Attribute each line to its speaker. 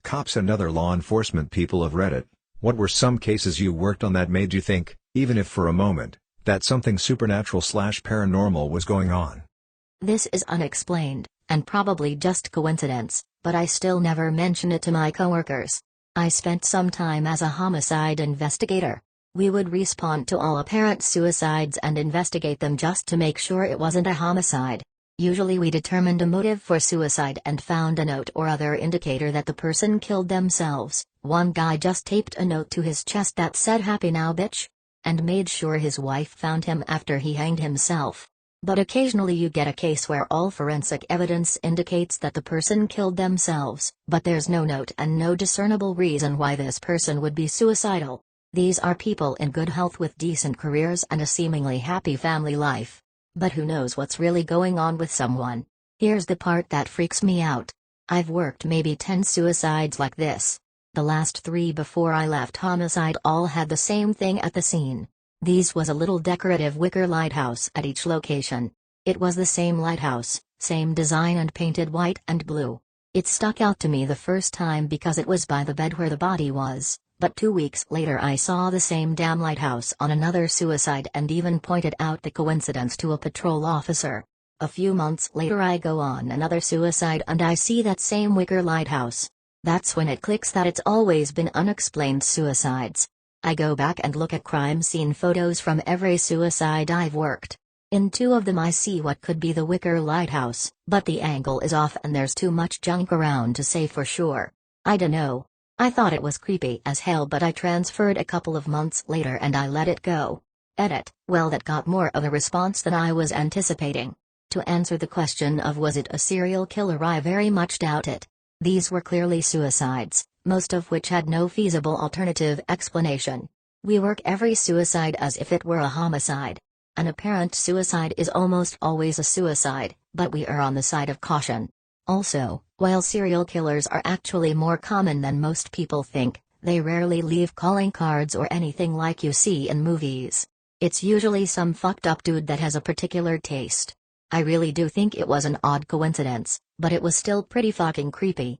Speaker 1: Cops and other law enforcement people of Reddit, what were some cases you worked on that made you think, even if for a moment, that something supernatural/paranormal was going on?
Speaker 2: This is unexplained, and probably just coincidence, but I still never mention it to my coworkers. I spent some time as a homicide investigator. We would respond to all apparent suicides and investigate them just to make sure it wasn't a homicide. Usually we determined a motive for suicide and found a note or other indicator that the person killed themselves. One guy just taped a note to his chest that said "Happy now, bitch?" and made sure his wife found him after he hanged himself. But occasionally you get a case where all forensic evidence indicates that the person killed themselves, but there's no note and no discernible reason why this person would be suicidal. These are people in good health with decent careers and a seemingly happy family life. But who knows what's really going on with someone? Here's the part that freaks me out. I've worked maybe 10 suicides like this. The last 3 before I left homicide all had the same thing at the scene. These was a little decorative wicker lighthouse at each location. It was the same lighthouse, same design and painted white and blue. It stuck out to me the first time because it was by the bed where the body was, but 2 weeks later I saw the same damn lighthouse on another suicide and even pointed out the coincidence to a patrol officer. A few months later I go on another suicide and I see that same wicker lighthouse. That's when it clicks that it's always been unexplained suicides. I go back and look at crime scene photos from every suicide I've worked. In 2 of them I see what could be the wicker lighthouse, but the angle is off and there's too much junk around to say for sure. I dunno. I thought it was creepy as hell, but I transferred a couple of months later and I let it go. Edit. Well, that got more of a response than I was anticipating. To answer the question of was it a serial killer, I very much doubt it. These were clearly suicides, most of which had no feasible alternative explanation. We work every suicide as if it were a homicide. An apparent suicide is almost always a suicide, but we are on the side of caution. Also, while serial killers are actually more common than most people think, they rarely leave calling cards or anything like you see in movies. It's usually some fucked up dude that has a particular taste. I really do think it was an odd coincidence, but it was still pretty fucking creepy.